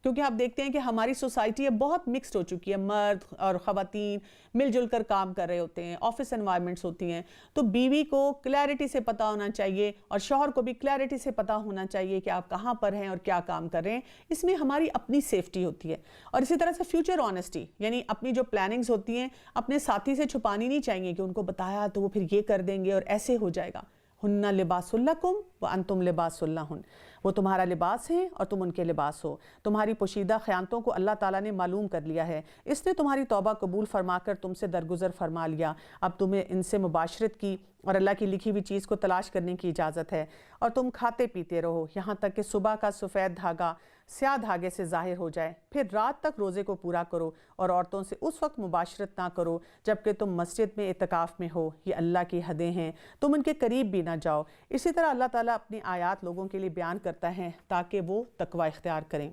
کیونکہ آپ دیکھتے ہیں کہ ہماری سوسائٹی اب بہت مکسڈ ہو چکی ہے، مرد اور خواتین مل جل کر کام کر رہے ہوتے ہیں، آفس انوائرمنٹس ہوتی ہیں، تو بیوی کو کلیئرٹی سے پتہ ہونا چاہیے اور شوہر کو بھی کلیئرٹی سے پتہ ہونا چاہیے کہ آپ کہاں پر ہیں اور کیا کام کر رہے ہیں. اس میں ہماری اپنی سیفٹی ہوتی ہے. اور اسی طرح سے فیوچر آنیسٹی، یعنی اپنی جو پلاننگز ہوتی ہیں اپنے ساتھی سے چھپانی نہیں چاہیے کہ ان کو بتایا تو وہ پھر یہ کر دیں گے اور ایسے ہو جائے گا. ہن لباس لکم وانتم لباس لہن، وہ تمہارا لباس ہیں اور تم ان کے لباس ہو. تمہاری پوشیدہ خیانتوں کو اللہ تعالیٰ نے معلوم کر لیا ہے، اس نے تمہاری توبہ قبول فرما کر تم سے درگزر فرما لیا. اب تمہیں ان سے مباشرت کی اور اللہ کی لکھی ہوئی چیز کو تلاش کرنے کی اجازت ہے، اور تم کھاتے پیتے رہو یہاں تک کہ صبح کا سفید دھاگا سیاہ دھاگے سے ظاہر ہو جائے، پھر رات تک روزے کو پورا کرو اور عورتوں سے اس وقت مباشرت نہ کرو جبکہ تم مسجد میں اعتکاف میں ہو، یہ اللہ کی حدیں ہیں، تم ان کے قریب بھی نہ جاؤ. اسی طرح اللہ تعالیٰ اپنی آیات لوگوں کے لیے بیان کرتا ہے تاکہ وہ تقوی اختیار کریں.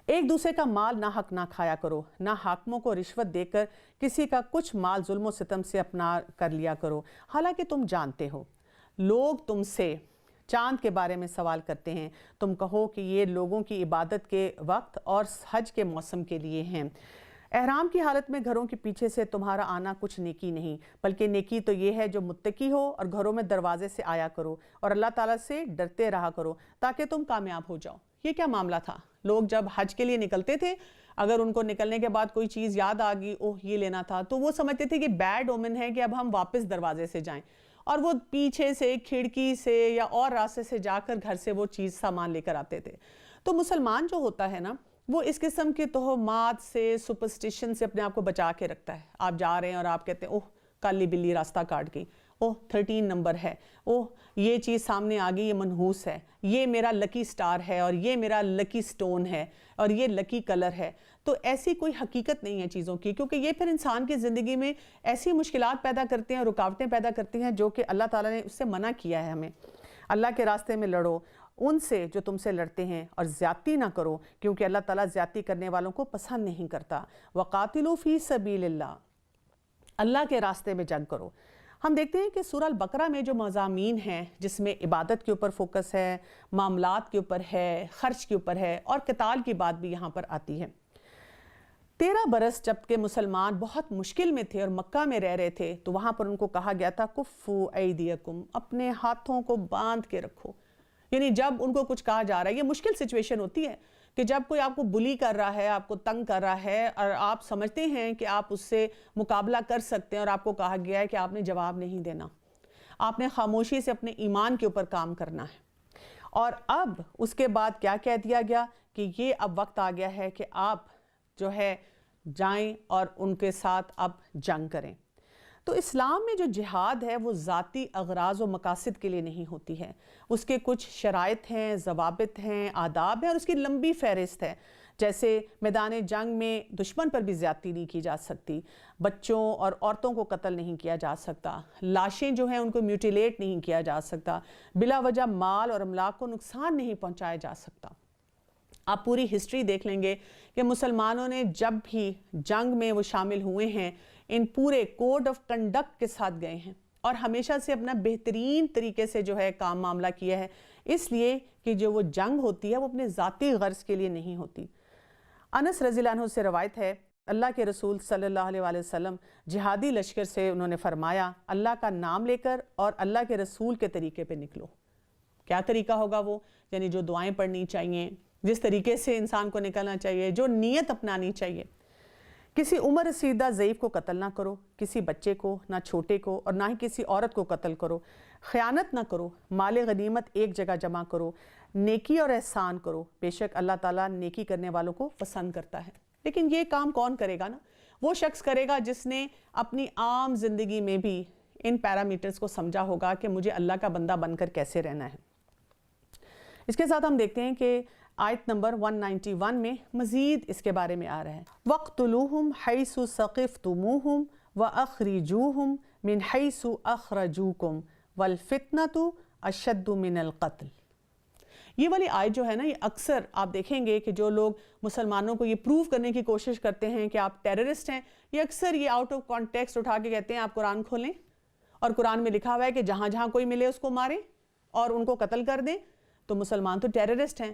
ایک دوسرے کا مال ناحق نہ کھایا کرو، نہ حاکموں کو رشوت دے کر کسی کا کچھ مال ظلم و ستم سے اپنا کر لیا کرو، حالانکہ تم جانتے ہو لوگ تم سے چاند کے بارے میں سوال کرتے ہیں. تم کہو کہ یہ لوگوں کی عبادت کے وقت اور حج کے موسم کے لیے ہیں. احرام کی حالت میں گھروں کے پیچھے سے تمہارا آنا کچھ نیکی نہیں، بلکہ نیکی تو یہ ہے جو متقی ہو، اور گھروں میں دروازے سے آیا کرو اور اللہ تعالیٰ سے ڈرتے رہا کرو تاکہ تم کامیاب ہو جاؤ. یہ کیا معاملہ تھا؟ لوگ جب حج کے لیے نکلتے تھے، اگر ان کو نکلنے کے بعد کوئی چیز یاد آ گئی، اوہ یہ لینا تھا، تو وہ سمجھتے تھے کہ بیڈ اومن ہے کہ اب ہم واپس دروازے سے جائیں، اور وہ پیچھے سے کھڑکی سے یا اور راستے سے جا کر گھر سے وہ چیز سامان لے کر آتے تھے. تو مسلمان جو ہوتا ہے نا، وہ اس قسم کے توہمات سے، سپرسٹیشن سے اپنے آپ کو بچا کے رکھتا ہے. آپ جا رہے ہیں اور آپ کہتے ہیں اوہ کالی بلی راستہ کاٹ گئی، اوہ 13 نمبر ہے، اوہ یہ چیز سامنے آ گئی، یہ منحوس ہے، یہ میرا لکی سٹار ہے، اور یہ میرا لکی سٹون ہے، اور یہ لکی کلر ہے. تو ایسی کوئی حقیقت نہیں ہے چیزوں کی، کیونکہ یہ پھر انسان کی زندگی میں ایسی مشکلات پیدا کرتے ہیں، رکاوٹیں پیدا کرتی ہیں جو کہ اللہ تعالیٰ نے اس سے منع کیا ہے ہمیں. اللہ کے راستے میں لڑو ان سے جو تم سے لڑتے ہیں، اور زیادتی نہ کرو کیونکہ اللہ تعالیٰ زیادتی کرنے والوں کو پسند نہیں کرتا. وَقَاتِلُوا فِي سَبِيلِ اللَّهِ، اللہ کے راستے میں جنگ کرو. ہم دیکھتے ہیں کہ سورہ البقرہ میں جو مضامین ہیں جس میں عبادت کے اوپر فوکس ہے، معاملات کے اوپر ہے، خرچ کے اوپر ہے، اور قتال کی بات بھی یہاں پر آتی ہے. 13 برس جب کہ مسلمان بہت مشکل میں تھے اور مکہ میں رہ رہے تھے، تو وہاں پر ان کو کہا گیا تھا کفو ایدیکم، اپنے ہاتھوں کو باندھ کے رکھو. یعنی جب ان کو کچھ کہا جا رہا ہے، یہ مشکل سچویشن ہوتی ہے کہ جب کوئی آپ کو بلی کر رہا ہے، آپ کو تنگ کر رہا ہے، اور آپ سمجھتے ہیں کہ آپ اس سے مقابلہ کر سکتے ہیں، اور آپ کو کہا گیا ہے کہ آپ نے جواب نہیں دینا، آپ نے خاموشی سے اپنے ایمان کے اوپر کام کرنا ہے. اور اب اس کے بعد کیا کہہ دیا گیا کہ یہ اب وقت آ گیا ہے کہ آپ جو ہے جائیں اور ان کے ساتھ اب جنگ کریں. تو اسلام میں جو جہاد ہے وہ ذاتی اغراض و مقاصد کے لیے نہیں ہوتی ہے، اس کے کچھ شرائط ہیں، ضوابط ہیں، آداب ہیں، اور اس کی لمبی فہرست ہے. جیسے میدان جنگ میں دشمن پر بھی زیادتی نہیں کی جا سکتی، بچوں اور عورتوں کو قتل نہیں کیا جا سکتا، لاشیں جو ہیں ان کو میوٹیلیٹ نہیں کیا جا سکتا، بلا وجہ مال اور املاک کو نقصان نہیں پہنچایا جا سکتا. آپ پوری ہسٹری دیکھ لیں گے کہ مسلمانوں نے جب بھی جنگ میں وہ شامل ہوئے ہیں، ان پورے کوڈ آف کنڈکٹ کے ساتھ گئے ہیں، اور ہمیشہ سے اپنا بہترین طریقے سے جو ہے کام معاملہ کیا ہے، اس لیے کہ جو وہ جنگ ہوتی ہے وہ اپنے ذاتی غرض کے لیے نہیں ہوتی. انس رضی اللہ عنہ سے روایت ہے، اللہ کے رسول صلی اللہ علیہ وآلہ وسلم جہادی لشکر سے انہوں نے فرمایا، اللہ کا نام لے کر اور اللہ کے رسول کے طریقے پہ نکلو. کیا طریقہ ہوگا وہ؟ یعنی جو دعائیں پڑھنی چاہیے، جس طریقے سے انسان کو نکلنا چاہیے، جو نیت اپنانی چاہیے. کسی عمر رسیدہ ضعیف کو قتل نہ کرو، کسی بچے کو، نہ چھوٹے کو، اور نہ ہی کسی عورت کو قتل کرو. خیانت نہ کرو، مال غنیمت ایک جگہ جمع کرو، نیکی اور احسان کرو، بے شک اللہ تعالیٰ نیکی کرنے والوں کو پسند کرتا ہے. لیکن یہ کام کون کرے گا نا؟ وہ شخص کرے گا جس نے اپنی عام زندگی میں بھی ان پیرامیٹرز کو سمجھا ہوگا کہ مجھے اللہ کا بندہ بن کر کیسے رہنا ہے. اس کے ساتھ ہم دیکھتے ہیں کہ آیت نمبر 191 میں مزید اس کے بارے میں آ رہا ہے، وَاقْتُلُوهُمْ حَيْثُ ثَقِفْتُمُوهُمْ وَأَخْرِجُوهُمْ مِنْ حَيْثُ أَخْرَجُوكُمْ وَالْفِتْنَةُ أَشَدُّ مِنَ الْقَتْلِ. یہ والی آیت جو ہے نا، یہ اکثر آپ دیکھیں گے کہ جو لوگ مسلمانوں کو یہ پروف کرنے کی کوشش کرتے ہیں کہ آپ ٹیررسٹ ہیں، یہ اکثر یہ آؤٹ آف کانٹیکسٹ اٹھا کے کہتے ہیں آپ قرآن کھولیں اور قرآن میں لکھا ہوا ہے کہ جہاں جہاں کوئی ملے اس کو ماریں اور ان کو قتل کر دیں، تو مسلمان تو ٹیررسٹ ہیں.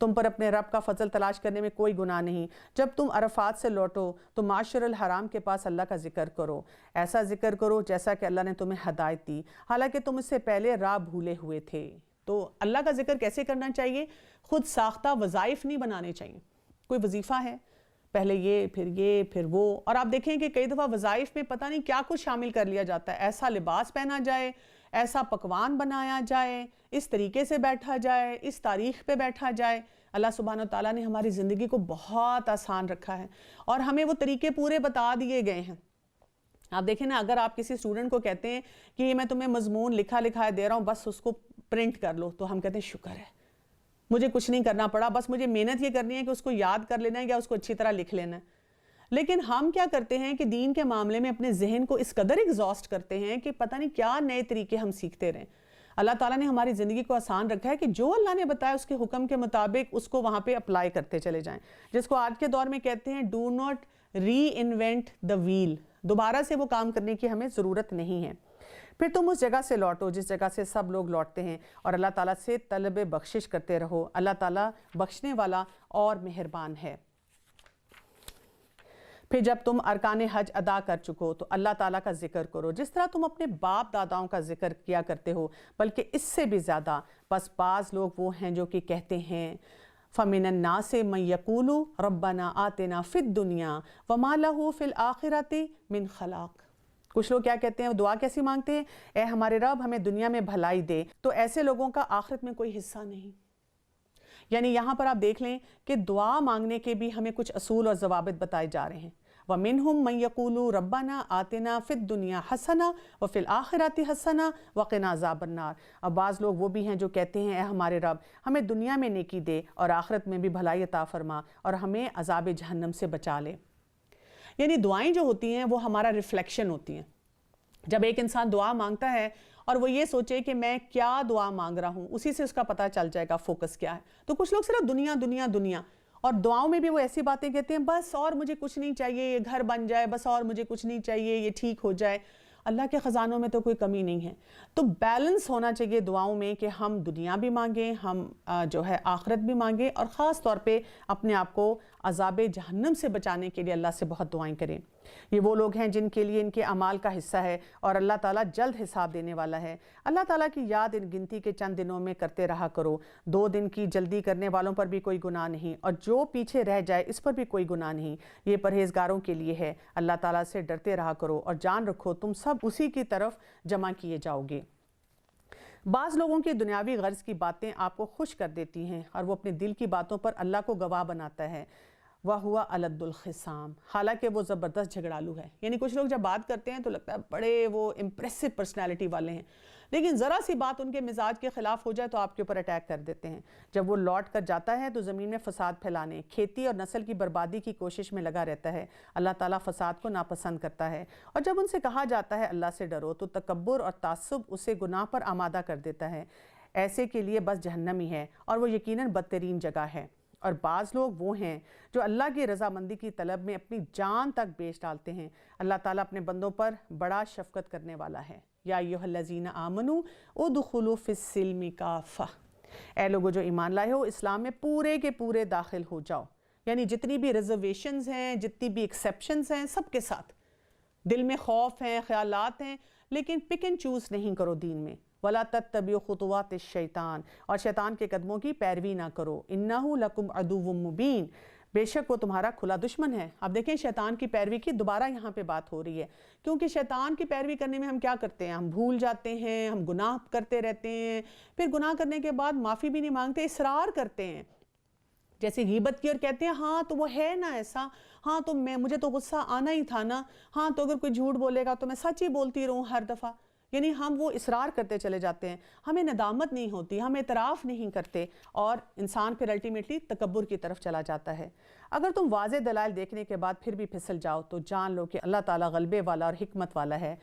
تم پر اپنے رب کا فضل تلاش کرنے میں کوئی گناہ نہیں۔ جب تم عرفات سے لوٹو تو معاشر الحرام کے پاس اللہ کا ذکر کرو، ایسا ذکر کرو جیسا کہ اللہ نے تمہیں ہدایت دی، حالانکہ تم اس سے پہلے راہ بھولے ہوئے تھے۔ تو اللہ کا ذکر کیسے کرنا چاہیے؟ خود ساختہ وظائف نہیں بنانے چاہیے۔ کوئی وظیفہ ہے، پہلے یہ پھر وہ، اور آپ دیکھیں کہ کئی دفعہ وظائف میں پتہ نہیں کیا کچھ شامل کر لیا جاتا ہے، ایسا لباس پہنا جائے، ایسا پکوان بنایا جائے، اس طریقے سے بیٹھا جائے، اس تاریخ پہ بیٹھا جائے۔ اللہ سبحانہ و تعالیٰ نے ہماری زندگی کو بہت آسان رکھا ہے اور ہمیں وہ طریقے پورے بتا دیے گئے ہیں۔ آپ دیکھیں نا، اگر آپ کسی اسٹوڈنٹ کو کہتے ہیں کہ یہ میں تمہیں مضمون لکھا دے رہا ہوں، بس اس کو پرنٹ کر لو، تو ہم کہتے ہیں شکر ہے، مجھے کچھ نہیں کرنا پڑا، بس مجھے محنت یہ کرنی ہے کہ اس کو یاد کر لینا ہے یا اس کو اچھی طرح لکھ لینا ہے۔ لیکن ہم کیا کرتے ہیں کہ دین کے معاملے میں اپنے ذہن کو اس قدر ایگزاسٹ کرتے ہیں کہ پتہ نہیں کیا نئے طریقے ہم سیکھتے رہیں۔ اللہ تعالیٰ نے ہماری زندگی کو آسان رکھا ہے کہ جو اللہ نے بتایا اس کے حکم کے مطابق اس کو وہاں پہ اپلائی کرتے چلے جائیں، جس کو آج کے دور میں کہتے ہیں do not reinvent the wheel, دوبارہ سے وہ کام کرنے کی ہمیں ضرورت نہیں ہے۔ پھر تم اس جگہ سے لوٹو جس جگہ سے سب لوگ لوٹتے ہیں اور اللہ تعالیٰ سے طلب بخشش کرتے رہو، اللہ تعالیٰ بخشنے والا اور مہربان ہے۔ پھر جب تم ارکان حج ادا کر چکو تو اللہ تعالیٰ کا ذکر کرو جس طرح تم اپنے باپ داداؤں کا ذکر کیا کرتے ہو، بلکہ اس سے بھی زیادہ۔ بس بعض لوگ وہ ہیں جو کہ کہتے ہیں فَمِنَ النَّاسِ مَن يَقُولُ رَبَّنَا آتِنَا فِي الدُّنْيَا وَمَا لَهُ فِي الْآخِرَةِ مِنْ خَلَاقٍ۔ کچھ لوگ کیا کہتے ہیں، وہ دعا کیسی مانگتے ہیں، اے ہمارے رب ہمیں دنیا میں بھلائی دے، تو ایسے لوگوں کا آخرت میں کوئی حصہ نہیں۔ یعنی یہاں پر آپ دیکھ لیں کہ دعا مانگنے کے بھی ہمیں کچھ اصول اور ضوابط بتائے جا رہے ہیں۔ وَمِنْهُمْ مَنْ يَقُولُ رَبَّنَا آتِنَا فِي الدُّنْيَا حَسَنَةً وَفِي الْآخِرَةِ حَسَنَةً وَقِنَا عَذَابَ النَّارِ۔ اب بعض لوگ وہ بھی ہیں جو کہتے ہیں اے ہمارے رب ہمیں دنیا میں نیکی دے اور آخرت میں بھی بھلائی عطا فرما اور ہمیں عذاب جہنم سے بچا لے۔ یعنی دعائیں جو ہوتی ہیں وہ ہمارا ریفلیکشن ہوتی ہیں۔ جب ایک انسان دعا مانگتا ہے اور وہ یہ سوچے کہ میں کیا دعا مانگ رہا ہوں، اسی سے اس کا پتہ چل جائے گا فوکس کیا ہے۔ تو کچھ لوگ صرف دنیا دنیا دنیا، اور دعاؤں میں بھی وہ ایسی باتیں کہتے ہیں بس اور مجھے کچھ نہیں چاہیے، یہ گھر بن جائے، بس اور مجھے کچھ نہیں چاہیے، یہ ٹھیک ہو جائے۔ اللہ کے خزانوں میں تو کوئی کمی نہیں ہے۔ تو بیلنس ہونا چاہیے دعاؤں میں کہ ہم دنیا بھی مانگیں، ہم جو ہے آخرت بھی مانگیں، اور خاص طور پہ اپنے آپ کو عذاب جہنم سے بچانے کے لیے اللہ سے بہت دعائیں کریں۔ یہ وہ لوگ ہیں جن کے لیے ان کے اعمال کا حصہ ہے اور اللہ تعالیٰ جلد حساب دینے والا ہے۔ اللہ تعالیٰ کی یاد ان گنتی کے چند دنوں میں کرتے رہا کرو، 2 دن کی جلدی کرنے والوں پر بھی کوئی گناہ نہیں، اور جو پیچھے رہ جائے اس پر بھی کوئی گناہ نہیں، یہ پرہیزگاروں کے لیے ہے۔ اللہ تعالیٰ سے ڈرتے رہا کرو اور جان رکھو تم سب اسی کی طرف جمع کیے جاؤ گے۔ بعض لوگوں کی دنیاوی غرض کی باتیں آپ کو خوش کر دیتی ہیں اور وہ اپنے دل کی باتوں پر اللہ کو گواہ بناتا ہے۔ وَهُوَ أَلَدُّ الْخِصَامِ، حالانکہ وہ زبردست جھگڑالو ہے۔ یعنی کچھ لوگ جب بات کرتے ہیں تو لگتا ہے بڑے وہ امپریسو پرسنالٹی والے ہیں، لیکن ذرا سی بات ان کے مزاج کے خلاف ہو جائے تو آپ کے اوپر اٹیک کر دیتے ہیں۔ جب وہ لوٹ کر جاتا ہے تو زمین میں فساد پھیلانے، کھیتی اور نسل کی بربادی کی کوشش میں لگا رہتا ہے۔ اللہ تعالیٰ فساد کو ناپسند کرتا ہے، اور جب ان سے کہا جاتا ہے اللہ سے ڈرو تو تکبر اور تعصب اسے گناہ پر آمادہ کر دیتا ہے۔ ایسے کے لیے بس جہنم ہی ہے، اور وہ یقیناً بدترین جگہ ہے۔ اور بعض لوگ وہ ہیں جو اللہ کی رضامندی کی طلب میں اپنی جان تک بیچ ڈالتے ہیں۔ اللہ تعالیٰ اپنے بندوں پر بڑا شفقت کرنے والا ہے۔ یا ایھا الذین آمنوا ادخلوا فی السلم کافہ، اے لوگو جو ایمان لائے ہو اسلام میں پورے کے پورے داخل ہو جاؤ۔ یعنی جتنی بھی ریزرویشنز ہیں، جتنی بھی ایکسیپشنز ہیں، سب کے ساتھ۔ دل میں خوف ہیں، خیالات ہیں، لیکن پک اینڈ چوز نہیں کرو دین میں۔ وَلَا تَتَّبِعُوا خُطُوَاتِ الشَّيْطَانِ، اور شیطان کے قدموں کی پیروی نہ کرو۔ إِنَّهُ لَكُمْ عَدُوٌّ مُّبِينٌ، بے شک وہ تمہارا کھلا دشمن ہے۔ اب دیکھیں شیطان کی پیروی کی دوبارہ یہاں پہ بات ہو رہی ہے، کیونکہ شیطان کی پیروی کرنے میں ہم کیا کرتے ہیں، ہم بھول جاتے ہیں، ہم گناہ کرتے رہتے ہیں، پھر گناہ کرنے کے بعد معافی بھی نہیں مانگتے، اصرار کرتے ہیں۔ جیسے غیبت کی، اور کہتے ہیں ہاں تو وہ ہے نا ایسا، ہاں تو مجھے تو غصہ آنا ہی تھا نا، ہاں تو اگر کوئی جھوٹ بولے گا تو میں سچ ہی بولتی رہوں ہر دفعہ۔ یعنی ہم وہ اصرار کرتے چلے جاتے ہیں، ہمیں ندامت نہیں ہوتی، ہم اعتراف نہیں کرتے، اور انسان پھر الٹیمیٹلی تکبر کی طرف چلا جاتا ہے۔ اگر تم واضح دلائل دیکھنے کے بعد پھر بھی پھسل جاؤ تو جان لو کہ اللہ تعالیٰ غلبے والا اور حکمت والا ہے۔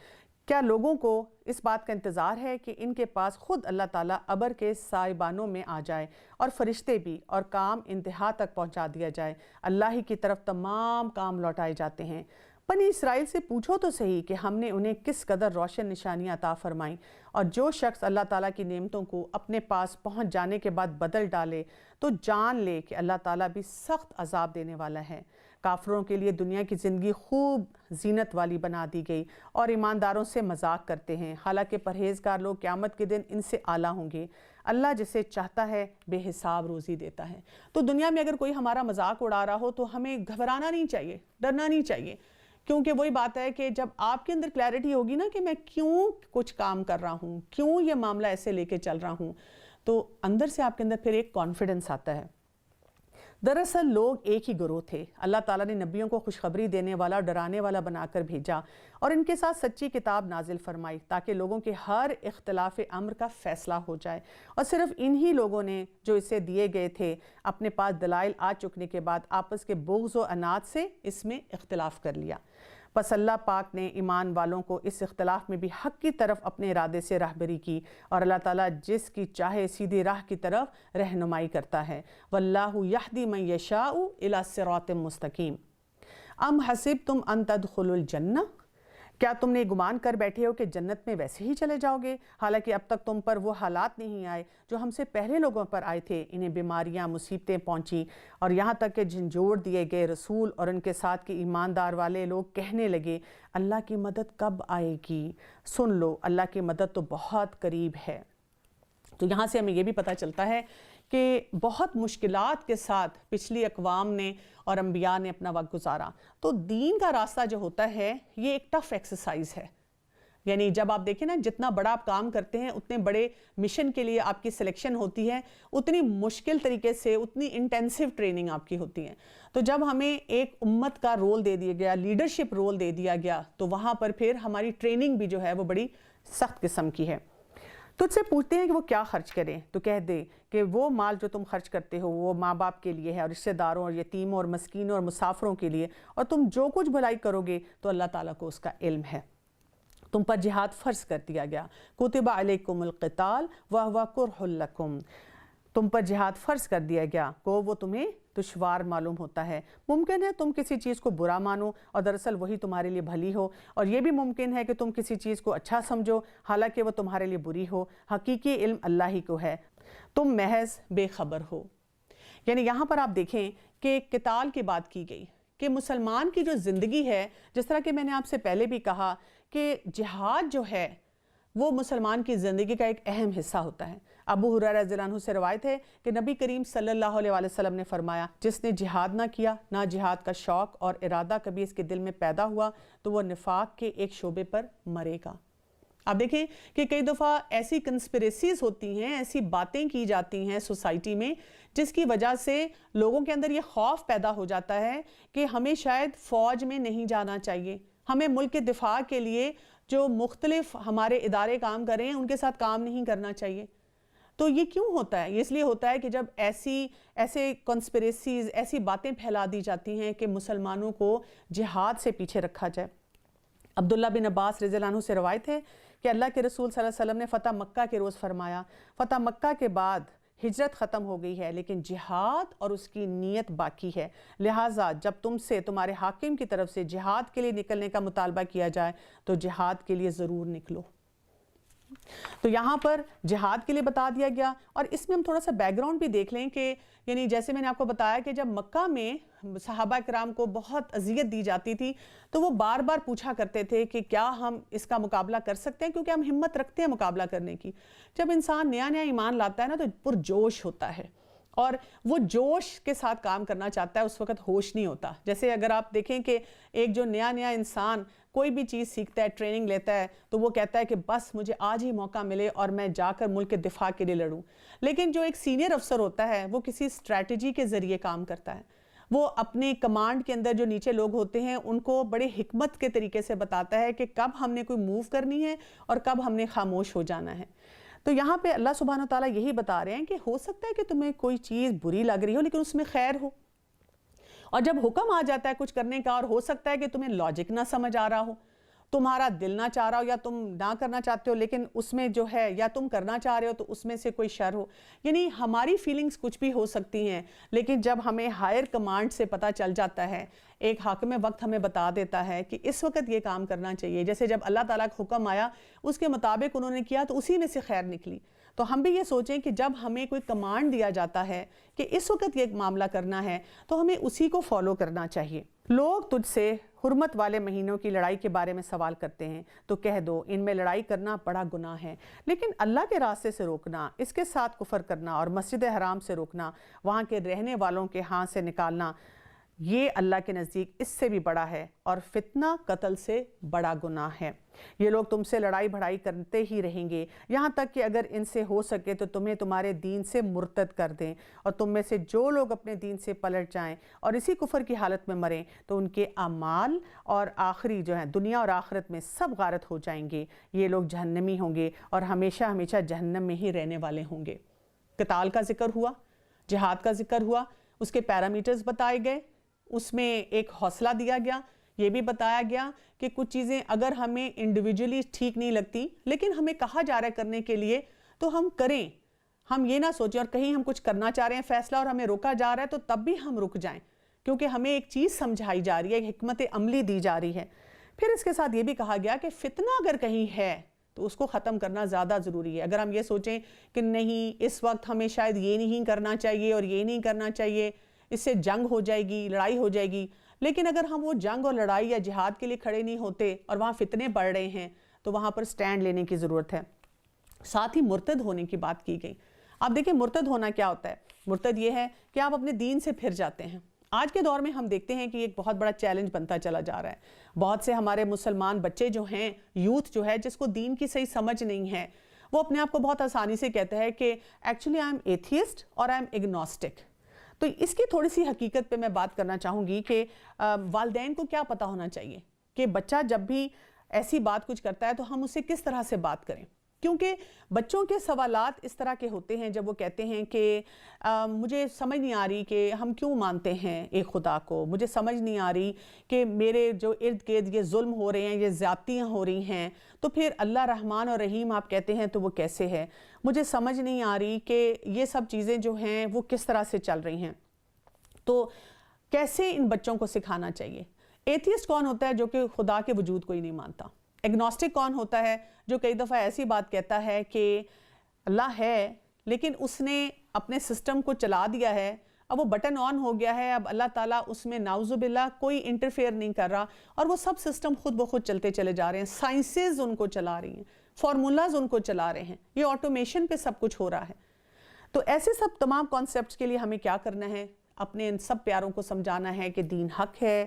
کیا لوگوں کو اس بات کا انتظار ہے کہ ان کے پاس خود اللہ تعالیٰ ابر کے سائبانوں میں آ جائے اور فرشتے بھی، اور کام انتہا تک پہنچا دیا جائے؟ اللہ ہی کی طرف تمام کام لوٹائے جاتے ہیں۔ بنی اسرائیل سے پوچھو تو صحیح کہ ہم نے انہیں کس قدر روشن نشانیاں عطا فرمائیں، اور جو شخص اللہ تعالیٰ کی نعمتوں کو اپنے پاس پہنچ جانے کے بعد بدل ڈالے تو جان لے کہ اللہ تعالیٰ بھی سخت عذاب دینے والا ہے۔ کافروں کے لیے دنیا کی زندگی خوب زینت والی بنا دی گئی اور ایمانداروں سے مذاق کرتے ہیں، حالانکہ پرہیزگار لوگ قیامت کے دن ان سے اعلیٰ ہوں گے۔ اللہ جسے چاہتا ہے بے حساب روزی دیتا ہے۔ تو دنیا میں اگر کوئی ہمارا مذاق اڑا رہا ہو تو ہمیں گھبرانا نہیں چاہیے، ڈرنا نہیں چاہیے، کیونکہ وہی بات ہے کہ جب آپ کے اندر کلیئرٹی ہوگی نا کہ میں کیوں کچھ کام کر رہا ہوں، کیوں یہ معاملہ ایسے لے کے چل رہا ہوں، تو اندر سے آپ کے اندر پھر ایک کانفیڈنس آتا ہے۔ دراصل لوگ ایک ہی گروہ تھے۔ اللہ تعالیٰ نے نبیوں کو خوشخبری دینے والا اور ڈرانے والا بنا کر بھیجا اور ان کے ساتھ سچی کتاب نازل فرمائی تاکہ لوگوں کے ہر اختلاف امر کا فیصلہ ہو جائے، اور صرف انہی لوگوں نے جو اسے دیے گئے تھے اپنے پاس دلائل آ چکنے کے بعد آپس کے بغض و عناد سے اس میں اختلاف کر لیا۔ بس اللہ پاک نے ایمان والوں کو اس اختلاف میں بھی حق کی طرف اپنے ارادے سے راہبری کی، اور اللہ تعالیٰ جس کی چاہے سیدھی راہ کی طرف رہنمائی کرتا ہے۔ واللہ یہدی من یشاء الی صراط مستقیم۔ ام حسبتم ان تدخلوا الجنہ، کیا تم نے گمان کر بیٹھے ہو کہ جنت میں ویسے ہی چلے جاؤ گے، حالانکہ اب تک تم پر وہ حالات نہیں آئے جو ہم سے پہلے لوگوں پر آئے تھے۔ انہیں بیماریاں، مصیبتیں پہنچیں، اور یہاں تک کہ جھنجھوڑ دیے گئے رسول اور ان کے ساتھ کے ایماندار والے لوگ کہنے لگے اللہ کی مدد کب آئے گی؟ سن لو، اللہ کی مدد تو بہت قریب ہے۔ تو یہاں سے ہمیں یہ بھی پتہ چلتا ہے کہ بہت مشکلات کے ساتھ پچھلی اقوام نے اور انبیاء نے اپنا وقت گزارا۔ تو دین کا راستہ جو ہوتا ہے یہ ایک ٹف ایکسرسائز ہے، یعنی جب آپ دیکھیں نا جتنا بڑا آپ کام کرتے ہیں اتنے بڑے مشن کے لیے آپ کی سلیکشن ہوتی ہے، اتنی مشکل طریقے سے اتنی انٹینسیو ٹریننگ آپ کی ہوتی ہے۔ تو جب ہمیں ایک امت کا رول دے دیا گیا، لیڈرشپ رول دے دیا گیا، تو وہاں پر پھر ہماری ٹریننگ بھی جو ہے وہ بڑی سخت قسم کی ہے۔ تجھ سے پوچھتے ہیں کہ وہ کیا خرچ کریں، تو کہہ دے کہ وہ مال جو تم خرچ کرتے ہو وہ ماں باپ کے لیے ہے، اور رشتہ داروں اور یتیموں اور مسکینوں اور مسافروں کے لیے، اور تم جو کچھ بھلائی کرو گے تو اللہ تعالیٰ کو اس کا علم ہے۔ تم پر جہاد فرض کر دیا گیا، کتب علیکم القتال وہو کرہ لکم، تم پر جہاد فرض کر دیا گیا کو وہ تمہیں دشوار معلوم ہوتا ہے۔ ممکن ہے تم کسی چیز کو برا مانو اور دراصل وہی تمہارے لیے بھلی ہو، اور یہ بھی ممکن ہے کہ تم کسی چیز کو اچھا سمجھو حالانکہ وہ تمہارے لیے بری ہو۔ حقیقی علم اللہ ہی کو ہے، تم محض بے خبر ہو۔ یعنی یہاں پر آپ دیکھیں کہ قتال کی بات کی گئی کہ مسلمان کی جو زندگی ہے، جس طرح کہ میں نے آپ سے پہلے بھی کہا کہ جہاد جو ہے وہ مسلمان کی زندگی کا ایک اہم حصہ ہوتا ہے۔ ابو ہریرہ رضی اللہ عنہ سے روایت ہے کہ نبی کریم صلی اللہ علیہ وسلم نے فرمایا جس نے جہاد نہ کیا، نہ جہاد کا شوق اور ارادہ کبھی اس کے دل میں پیدا ہوا، تو وہ نفاق کے ایک شعبے پر مرے گا۔ آپ دیکھیں کہ کئی دفعہ ایسی کنسپریسیز ہوتی ہیں، ایسی باتیں کی جاتی ہیں سوسائٹی میں جس کی وجہ سے لوگوں کے اندر یہ خوف پیدا ہو جاتا ہے کہ ہمیں شاید فوج میں نہیں جانا چاہیے، ہمیں ملک کے دفاع کے لیے جو مختلف ہمارے ادارے کام کر رہے ہیں ان کے ساتھ کام نہیں کرنا چاہیے۔ تو یہ کیوں ہوتا ہے؟ اس لیے ہوتا ہے کہ جب ایسے کنسپریسیز، ایسی باتیں پھیلا دی جاتی ہیں کہ مسلمانوں کو جہاد سے پیچھے رکھا جائے۔ عبداللہ بن عباس رضی اللہ عنہ سے روایت ہے کہ اللہ کے رسول صلی اللہ علیہ وسلم نے فتح مکہ کے روز فرمایا، فتح مکہ کے بعد ہجرت ختم ہو گئی ہے لیکن جہاد اور اس کی نیت باقی ہے، لہٰذا جب تم سے تمہارے حاکم کی طرف سے جہاد کے لیے نکلنے کا مطالبہ کیا جائے تو جہاد کے لیے ضرور نکلو۔ تو یہاں پر جہاد کے لیے بتا دیا گیا، اور اس میں ہم تھوڑا سا بیک گراؤنڈ بھی دیکھ لیں کہ یعنی جیسے میں نے آپ کو بتایا کہ جب مکہ میں صحابہ کرام کو بہت اذیت دی جاتی تھی تو وہ بار بار پوچھا کرتے تھے کہ کیا ہم اس کا مقابلہ کر سکتے ہیں، کیونکہ ہم ہمت رکھتے ہیں مقابلہ کرنے کی۔ جب انسان نیا نیا ایمان لاتا ہے نا تو پرجوش ہوتا ہے، اور وہ جوش کے ساتھ کام کرنا چاہتا ہے، اس وقت ہوش نہیں ہوتا۔ جیسے اگر آپ دیکھیں کہ ایک جو نیا انسان کوئی بھی چیز سیکھتا ہے، ٹریننگ لیتا ہے، تو وہ کہتا ہے کہ بس مجھے آج ہی موقع ملے اور میں جا کر ملک کے دفاع کے لیے لڑوں۔ لیکن جو ایک سینئر افسر ہوتا ہے وہ کسی اسٹریٹجی کے ذریعے کام کرتا ہے، وہ اپنے کمانڈ کے اندر جو نیچے لوگ ہوتے ہیں ان کو بڑے حکمت کے طریقے سے بتاتا ہے کہ کب ہم نے کوئی موو کرنی ہے اور کب ہم نے خاموش ہو جانا ہے۔ تو یہاں پہ اللہ سبحانہ وتعالیٰ یہی بتا رہے ہیں کہ ہو سکتا ہے کہ تمہیں کوئی چیز بری لگ رہی ہو لیکن اس میں خیر ہو، اور جب حکم آ جاتا ہے کچھ کرنے کا اور ہو سکتا ہے کہ تمہیں لاجک نہ سمجھ آ رہا ہو، تمہارا دل نہ چاہ رہا ہو یا تم نہ کرنا چاہتے ہو، لیکن اس میں جو ہے یا تم کرنا چاہ رہے ہو تو اس میں سے کوئی شر ہو، یعنی ہماری فیلنگز کچھ بھی ہو سکتی ہیں، لیکن جب ہمیں ہائر کمانڈ سے پتہ چل جاتا ہے، ایک حاکم وقت ہمیں بتا دیتا ہے کہ اس وقت یہ کام کرنا چاہیے، جیسے جب اللہ تعالیٰ کا حکم آیا اس کے مطابق انہوں نے کیا تو اسی میں سے خیر نکلی. تو ہم بھی یہ سوچیں کہ جب ہمیں کوئی کمانڈ دیا جاتا ہے کہ اس وقت یہ معاملہ کرنا ہے تو ہمیں اسی کو فالو کرنا چاہیے. لوگ تجھ سے حرمت والے مہینوں کی لڑائی کے بارے میں سوال کرتے ہیں تو کہہ دو ان میں لڑائی کرنا بڑا گناہ ہے، لیکن اللہ کے راستے سے روکنا، اس کے ساتھ کفر کرنا اور مسجد حرام سے روکنا، وہاں کے رہنے والوں کے ہاتھ سے نکالنا، یہ اللہ کے نزدیک اس سے بھی بڑا ہے اور فتنہ قتل سے بڑا گناہ ہے. یہ لوگ تم سے لڑائی بھڑائی کرتے ہی رہیں گے یہاں تک کہ اگر ان سے ہو سکے تو تمہیں تمہارے دین سے مرتد کر دیں، اور تم میں سے جو لوگ اپنے دین سے پلٹ جائیں اور اسی کفر کی حالت میں مریں تو ان کے اعمال اور آخری جو ہیں دنیا اور آخرت میں سب غارت ہو جائیں گے. یہ لوگ جہنمی ہوں گے اور ہمیشہ ہمیشہ جہنم میں ہی رہنے والے ہوں گے. قتال کا ذکر ہوا، جہاد کا ذکر ہوا، اس کے پیرامیٹرز بتائے گئے، اس میں ایک حوصلہ دیا گیا، یہ بھی بتایا گیا کہ کچھ چیزیں اگر ہمیں انڈیویجولی ٹھیک نہیں لگتی لیکن ہمیں کہا جا رہا ہے کرنے کے لیے تو ہم کریں. ہم یہ نہ سوچیں اور کہیں ہم کچھ کرنا چاہ رہے ہیں فیصلہ اور ہمیں روکا جا رہا ہے تو تب بھی ہم رک جائیں، کیونکہ ہمیں ایک چیز سمجھائی جا رہی ہے، ایک حکمت عملی دی جا رہی ہے. پھر اس کے ساتھ یہ بھی کہا گیا کہ فتنہ اگر کہیں ہے تو اس کو ختم کرنا زیادہ ضروری ہے. اگر ہم یہ سوچیں کہ نہیں اس وقت ہمیں شاید یہ نہیں کرنا چاہیے اور یہ نہیں کرنا چاہیے، اس سے جنگ ہو جائے گی، لڑائی ہو جائے گی، لیکن اگر ہم وہ جنگ اور لڑائی یا جہاد کے لیے کھڑے نہیں ہوتے اور وہاں فتنے بڑھ رہے ہیں تو وہاں پر سٹینڈ لینے کی ضرورت ہے. ساتھ ہی مرتد ہونے کی بات کی گئی. آپ دیکھیں مرتد ہونا کیا ہوتا ہے. مرتد یہ ہے کہ آپ اپنے دین سے پھر جاتے ہیں. آج کے دور میں ہم دیکھتے ہیں کہ ایک بہت بڑا چیلنج بنتا چلا جا رہا ہے. بہت سے ہمارے مسلمان بچے جو ہیں، یوتھ جو ہے جس کو دین کی صحیح سمجھ نہیں ہے، وہ اپنے آپ کو بہت آسانی سے کہتا ہے کہ ایکچولی آئی ایم ایتھیسٹ اور آئی ایم اگنوسٹک. تو اس کی تھوڑی سی حقیقت پہ میں بات کرنا چاہوں گی کہ والدین کو کیا پتہ ہونا چاہیے کہ بچہ جب بھی ایسی بات کچھ کرتا ہے تو ہم اسے کس طرح سے بات کریں. کیونکہ بچوں کے سوالات اس طرح کے ہوتے ہیں جب وہ کہتے ہیں کہ مجھے سمجھ نہیں آ رہی کہ ہم کیوں مانتے ہیں ایک خدا کو، مجھے سمجھ نہیں آ رہی کہ میرے جو ارد گرد یہ ظلم ہو رہے ہیں، یہ زیادتیاں ہو رہی ہیں، تو پھر اللہ رحمان اور رحیم آپ کہتے ہیں تو وہ کیسے ہے، مجھے سمجھ نہیں آ رہی کہ یہ سب چیزیں جو ہیں وہ کس طرح سے چل رہی ہیں. تو کیسے ان بچوں کو سکھانا چاہیے. ایتھیسٹ کون ہوتا ہے جو کہ خدا کے وجود کو ہی نہیں مانتا. ایگنوسٹک کون ہوتا ہے جو کئی دفعہ ایسی بات کہتا ہے کہ اللہ ہے لیکن اس نے اپنے سسٹم کو چلا دیا ہے، اب وہ بٹن آن ہو گیا ہے، اب اللہ تعالیٰ اس میں نعوذ باللہ کوئی انٹرفیئر نہیں کر رہا اور وہ سب سسٹم خود بخود چلتے چلے جا رہے ہیں. سائنسز ان کو چلا رہی ہیں، فارمولاز ان کو چلا رہے ہیں، یہ آٹومیشن پہ سب کچھ ہو رہا ہے. تو ایسے سب تمام کانسیپٹس کے لیے ہمیں کیا کرنا ہے؟ اپنے ان سب پیاروں کو سمجھانا ہے کہ دین حق ہے،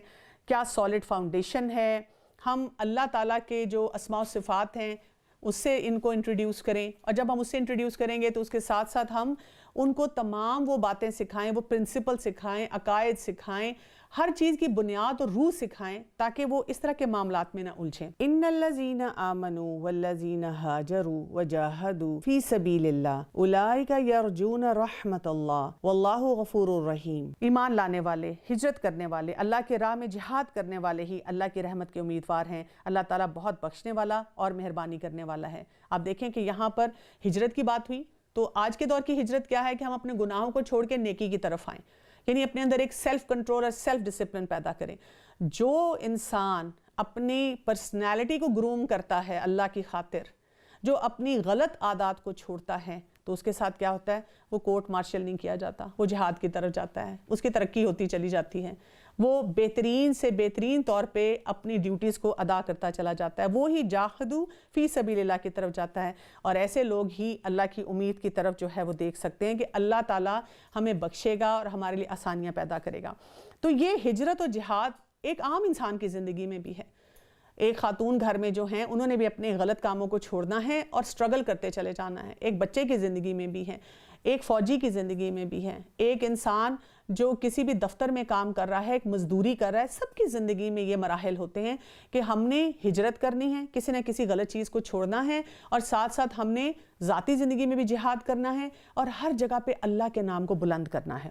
کیا سالڈ فاؤنڈیشن ہے. ہم اللہ تعالیٰ کے جو اسماء و صفات ہیں اس سے ان کو انٹروڈیوس کریں، اور جب ہم اس سے انٹروڈیوس کریں گے تو اس کے ساتھ ساتھ ہم ان کو تمام وہ باتیں سکھائیں، وہ پرنسپل سکھائیں، عقائد سکھائیں، ہر چیز کی بنیاد اور روح سکھائیں تاکہ وہ اس طرح کے معاملات میں نہ الجھیں. ان الذین آمنوا والذین ہاجروا وجاہدوا فی سبیل اللہ اولئک یرجون رحمت اللہ واللہ غفور الرحیم. ایمان لانے والے، ہجرت کرنے والے، اللہ کے راہ میں جہاد کرنے والے ہی اللہ کی رحمت کے امیدوار ہیں. اللہ تعالیٰ بہت بخشنے والا اور مہربانی کرنے والا ہے. آپ دیکھیں کہ یہاں پر ہجرت کی بات ہوئی تو آج کے دور کی ہجرت کیا ہے کہ ہم اپنے گناہوں کو چھوڑ کے نیکی کی طرف آئیں، یعنی اپنے اندر ایک سیلف کنٹرول اور سیلف ڈسپلن پیدا کریں. جو انسان اپنی پرسنالٹی کو گروم کرتا ہے اللہ کی خاطر، جو اپنی غلط عادات کو چھوڑتا ہے، تو اس کے ساتھ کیا ہوتا ہے؟ وہ کورٹ مارشل نہیں کیا جاتا، وہ جہاد کی طرف جاتا ہے، اس کی ترقی ہوتی چلی جاتی ہے، وہ بہترین سے بہترین طور پہ اپنی ڈیوٹیز کو ادا کرتا چلا جاتا ہے، وہی جاہدو فی سبیل اللہ کی طرف جاتا ہے. اور ایسے لوگ ہی اللہ کی امید کی طرف جو ہے وہ دیکھ سکتے ہیں کہ اللہ تعالیٰ ہمیں بخشے گا اور ہمارے لیے آسانیاں پیدا کرے گا. تو یہ ہجرت و جہاد ایک عام انسان کی زندگی میں بھی ہے. ایک خاتون گھر میں جو ہیں انہوں نے بھی اپنے غلط کاموں کو چھوڑنا ہے اور سٹرگل کرتے چلے جانا ہے. ایک بچے کی زندگی میں بھی ہے، ایک فوجی کی زندگی میں بھی ہے، ایک انسان جو کسی بھی دفتر میں کام کر رہا ہے، ایک مزدوری کر رہا ہے. سب کی زندگی میں یہ مراحل ہوتے ہیں کہ ہم نے ہجرت کرنی ہے، کسی نہ کسی غلط چیز کو چھوڑنا ہے، اور ساتھ ساتھ ہم نے ذاتی زندگی میں بھی جہاد کرنا ہے اور ہر جگہ پہ اللہ کے نام کو بلند کرنا ہے.